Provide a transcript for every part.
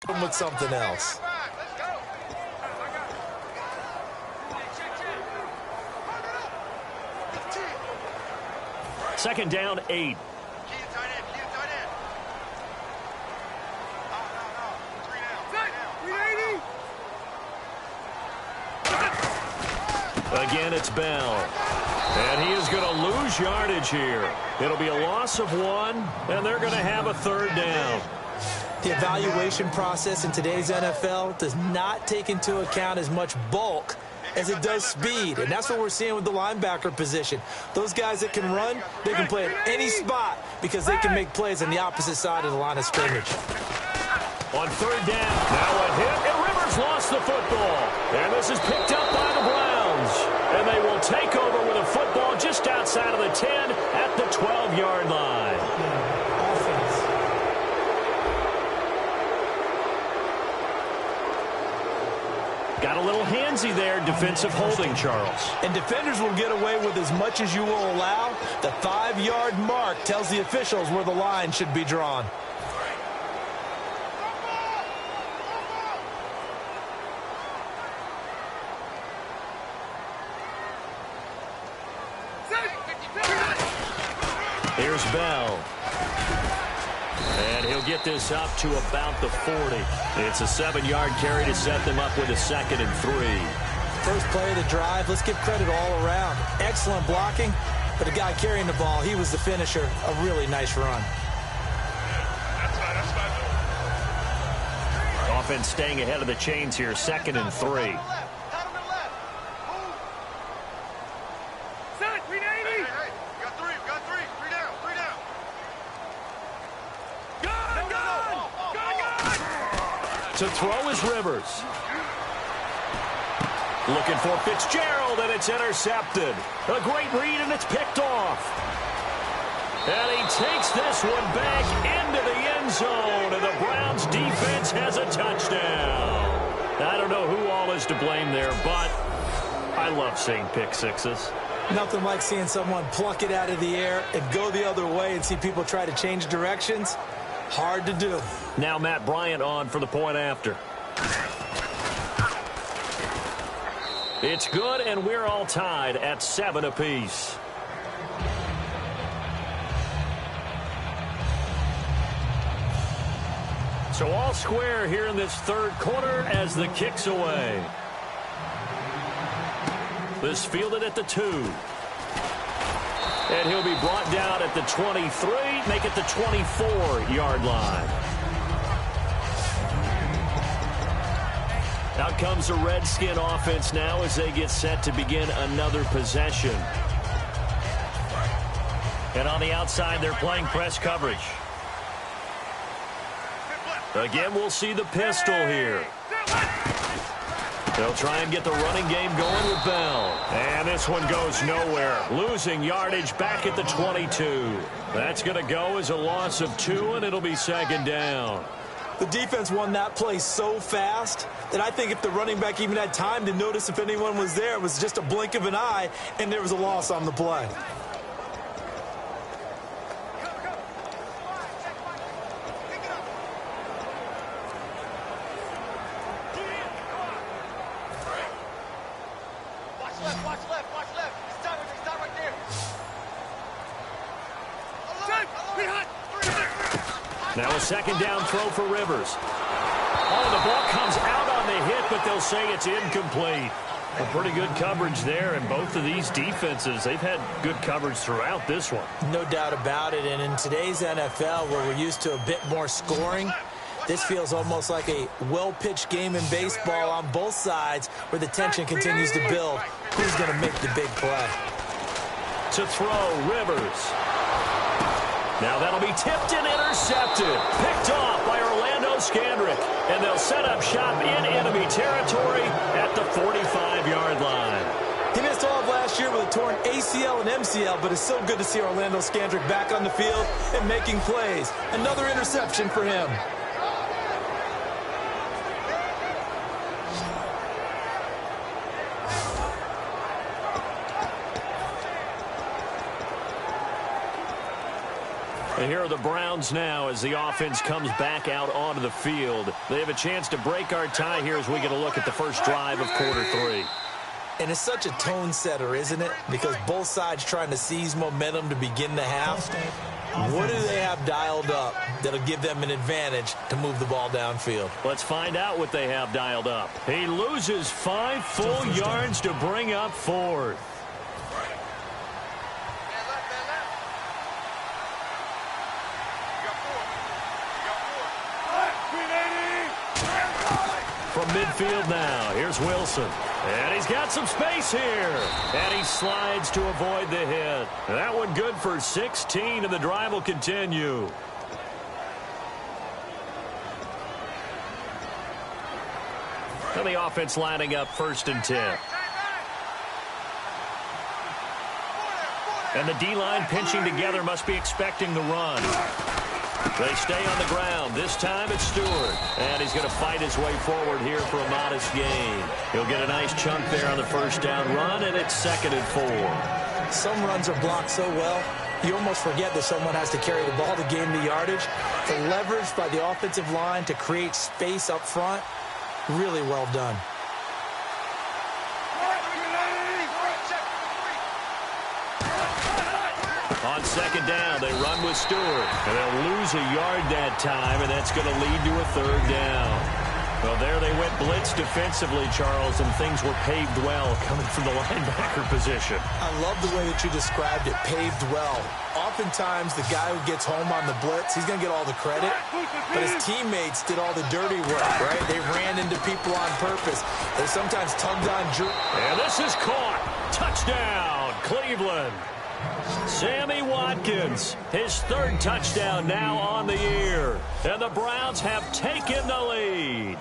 with something else. Second down, 8. Again, it's Bell. And he is going to lose yardage here. It'll be a loss of 1, and they're going to have a third down. The evaluation process in today's NFL does not take into account as much bulk as it does speed, and that's what we're seeing with the linebacker position. Those guys that can run, they can play at any spot because they can make plays on the opposite side of the line of scrimmage. On third down, now a hit, and Rivers lost the football. And this is picked up by the Browns. And they will take over with a football just outside of the 10 at the 12-yard line. Got a little handsy there, defensive holding, Charles. And defenders will get away with as much as you will allow. The 5-yard mark tells the officials where the line should be drawn. Here's Bell. And he'll get this up to about the 40. It's a 7-yard carry to set them up with a 2nd and 3. First play of the drive, let's give credit all around. Excellent blocking, but the guy carrying the ball, he was the finisher. A really nice run. Offense staying ahead of the chains here, 2nd and 3. To throw is Rivers. Looking for Fitzgerald, and it's intercepted. A great read, and it's picked off. And he takes this one back into the end zone, and the Browns defense has a touchdown. I don't know who all is to blame there, but I love seeing pick sixes. Nothing like seeing someone pluck it out of the air and go the other way and see people try to change directions. Hard to do. Now Matt Bryant on for the point after. It's good, and we're all tied at 7 apiece. So all square here in this third quarter as the kick's away. This fielded at the 2. And he'll be brought down at the 23, make it the 24-yard line. Out comes the Redskin offense now as they get set to begin another possession. And on the outside, they're playing press coverage. Again, we'll see the pistol here. They'll try and get the running game going with Bell. And this one goes nowhere. Losing yardage back at the 22. That's going to go as a loss of 2, and it'll be 2nd down. The defense won that play so fast that I think if the running back even had time to notice if anyone was there, it was just a blink of an eye, and there was a loss on the play. Now a 2nd down throw for Rivers. Oh, the ball comes out on the hit, but they'll say it's incomplete. A pretty good coverage there, and both of these defenses, they've had good coverage throughout this one. No doubt about it, and in today's NFL, where we're used to a bit more scoring, this feels almost like a well-pitched game in baseball on both sides where the tension continues to build. Who's going to make the big play? To throw, Rivers. Now that'll be tipped and intercepted. Picked off by Orlando Scandrick. And they'll set up shop in enemy territory at the 45-yard line. He missed all of last year with a torn ACL and MCL, but it's so good to see Orlando Scandrick back on the field and making plays. Another interception for him. And here are the Browns now as the offense comes back out onto the field. They have a chance to break our tie here as we get a look at the first drive of quarter 3. And it's such a tone setter, isn't it? Because both sides trying to seize momentum to begin the half. What do they have dialed up that'll give them an advantage to move the ball downfield? Let's find out what they have dialed up. He loses 5 full yards to bring up 4th. From midfield now, here's Wilson. And he's got some space here. And he slides to avoid the hit. That one good for 16, and the drive will continue. And the offense lining up 1st and 10. And the D-line pinching together, must be expecting the run. They stay on the ground. This time it's Stewart. And he's going to fight his way forward here for a modest gain. He'll get a nice chunk there on the first down run, and it's 2nd and 4. Some runs are blocked so well, you almost forget that someone has to carry the ball to gain the yardage. The leverage by the offensive line to create space up front, really well done. On 2nd down, they run with Stewart. And they'll lose a yard that time, and that's going to lead to a 3rd down. Well, there they went blitz defensively, Charles, and things were paved well coming from the linebacker position. I love the way that you described it, paved well. Oftentimes, the guy who gets home on the blitz, he's going to get all the credit, but his teammates did all the dirty work, right? They ran into people on purpose. They sometimes tugged on. And this is caught. Touchdown, Cleveland. Sammy Watkins, his 3rd touchdown now on the year. And the Browns have taken the lead.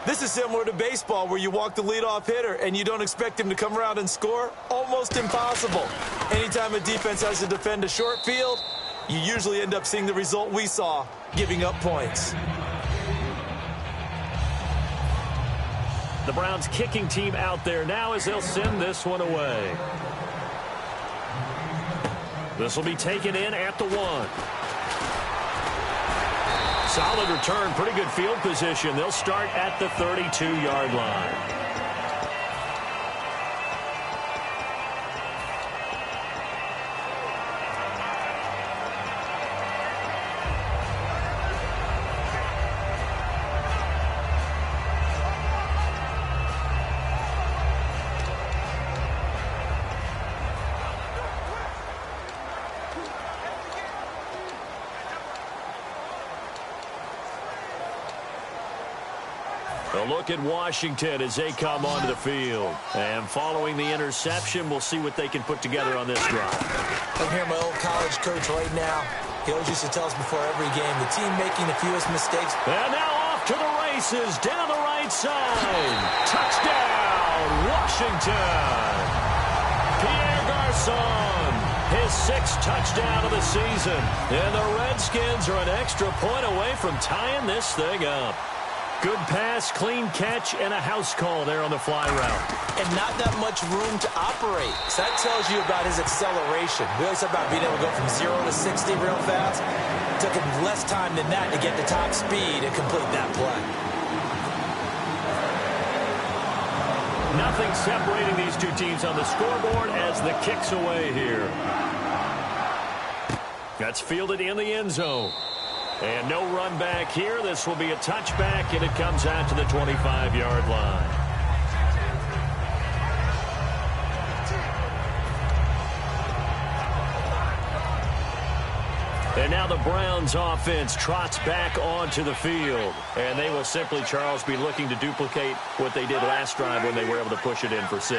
This is similar to baseball where you walk the leadoff hitter and you don't expect him to come around and score. Almost impossible. Anytime a defense has to defend a short field, you usually end up seeing the result we saw, giving up points. The Browns kicking team out there now as they'll send this one away. This will be taken in at the 1. Solid return, pretty good field position. They'll start at the 32-yard line. A look at Washington as they come onto the field. And following the interception, we'll see what they can put together on this drive. I'm here, my old college coach right now. He always used to tell us before every game, the team making the fewest mistakes. And now off to the races, down the right side. Touchdown, Washington. Pierre Garçon, his 6th touchdown of the season. And the Redskins are an extra point away from tying this thing up. Good pass, clean catch, and a house call there on the fly route. And not that much room to operate. So that tells you about his acceleration. We always talk about being able to go from 0 to 60 real fast. It took him less time than that to get to top speed and complete that play. Nothing separating these two teams on the scoreboard as the kick's away here. That's fielded in the end zone. And no run back here. This will be a touchback, and it comes out to the 25-yard line. And now the Browns offense trots back onto the field. And they will simply, Charles, be looking to duplicate what they did last drive when they were able to push it in for 6.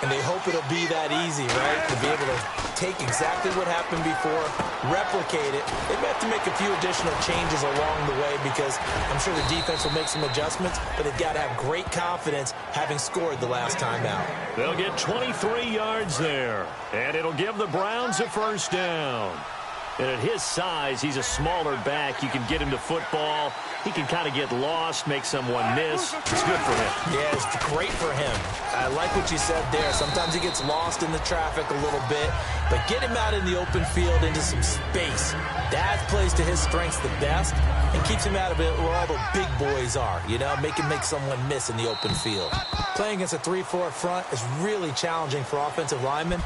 And they hope it'll be that easy, right? To be able to take exactly what happened before, replicate it. They may have to make a few additional changes along the way because I'm sure the defense will make some adjustments, but they've got to have great confidence having scored the last time out. They'll get 23 yards there, and it'll give the Browns a first down. And at his size, he's a smaller back. You can get him to football. He can kind of get lost, make someone miss. It's good for him. Yeah, it's great for him. I like what you said there. Sometimes he gets lost in the traffic a little bit, but get him out in the open field into some space. That plays to his strengths the best and keeps him out of it where all the big boys are, you know, make someone miss in the open field. Playing against a 3-4 front is really challenging for offensive linemen.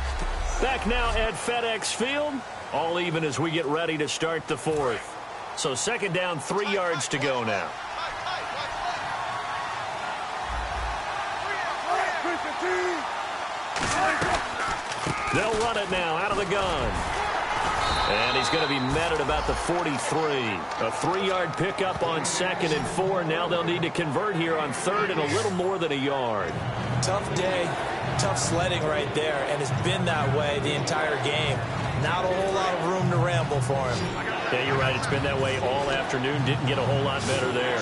Back now at FedEx Field, all even as we get ready to start the fourth. So second down, 3 yards to go now. They'll run it now out of the gun. And he's going to be met at about the 43. A 3-yard pickup on 2nd and 4. Now they'll need to convert here on 3rd and a little more than a yard. Tough day, tough sledding right there, and it's been that way the entire game. Not a whole lot of room to ramble for him. Yeah, you're right. It's been that way all afternoon. Didn't get a whole lot better there.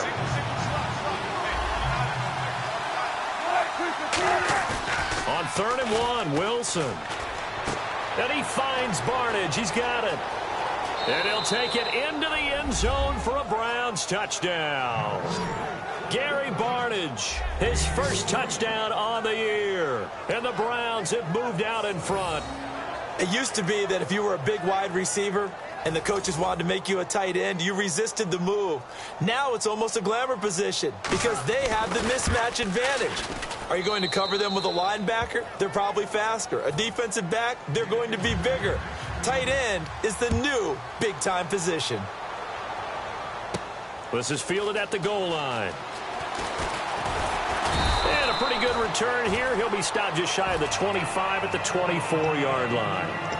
On 3rd and 1, Wilson. And he finds Barnidge. He's got it. And he'll take it into the end zone for a Browns touchdown. Gary Barnidge, his first touchdown on the year. And the Browns have moved out in front. It used to be that if you were a big wide receiver and the coaches wanted to make you a tight end, you resisted the move. Now it's almost a glamour position because they have the mismatch advantage. Are you going to cover them with a linebacker? They're probably faster. A defensive back? They're going to be bigger. Tight end is the new big-time position. This is fielded at the goal line. And a pretty good return here. He'll be stopped just shy of the 25 at the 24-yard line.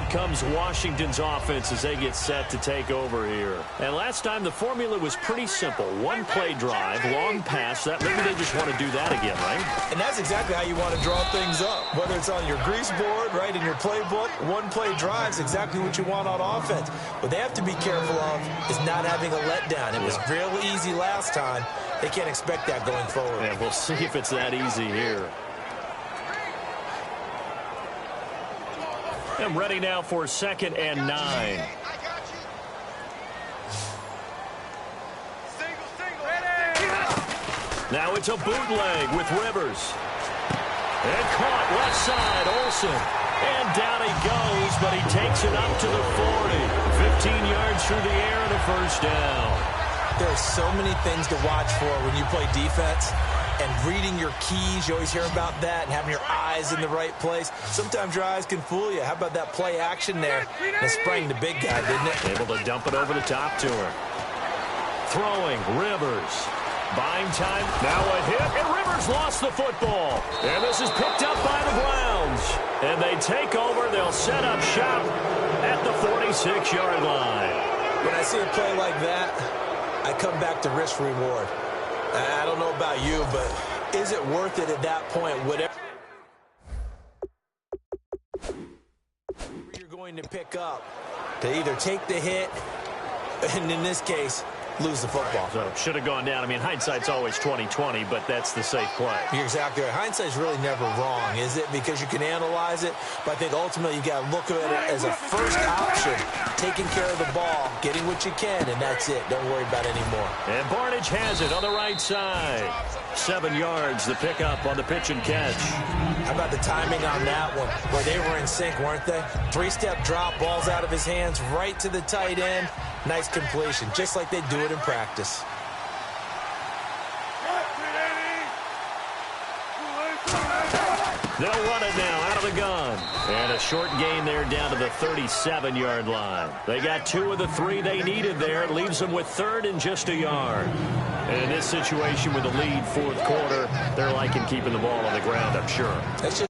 Comes Washington's offense as they get set to take over here. And last time the formula was pretty simple. One play drive, long pass. That maybe they just want to do that again, right? And that's exactly how you want to draw things up. Whether it's on your grease board, right, in your playbook, one play drive is exactly what you want on offense. What they have to be careful of is not having a letdown. It was real easy last time. They can't expect that going forward. Yeah, we'll see if it's that easy here. I'm ready now for 2nd and 9. Now it's a bootleg with Rivers. And caught left side, Olsen. And down he goes, but he takes it up to the 40. 15 yards through the air and a first down. There are so many things to watch for when you play defense. And reading your keys, you always hear about that, and having your eyes in the right place. Sometimes your eyes can fool you. How about that play action there? And sprang the big guy, didn't it? Able to dump it over the top to him. Throwing, Rivers. Buying time, now a hit, and Rivers lost the football. And this is picked up by the Browns. And they take over, they'll set up shop at the 46-yard line. When I see a play like that, I come back to risk-reward. I don't know about you, but is it worth it at that point? Whatever you're going to pick up to either take the hit, and in this case, lose the football. So should have gone down. I mean, hindsight's always 20/20, but that's the safe play. You're exactly right. Hindsight's really never wrong, is it? Because you can analyze it, but I think ultimately you got to look at it as a first option, taking care of the ball, getting what you can, and that's it. Don't worry about it anymore. And Barnidge has it on the right side. 7 yards, the pickup on the pitch and catch. How about the timing on that one, where they were in sync, weren't they? 3-step drop, balls out of his hands, right to the tight end. Nice completion, just like they do it in practice. They'll run it now out of the gun. And a short gain there down to the 37-yard line. They got 2 of the 3 they needed there. It leaves them with 3rd and just a yard. And in this situation with the lead 4th quarter, they're liking keeping the ball on the ground, I'm sure. That's just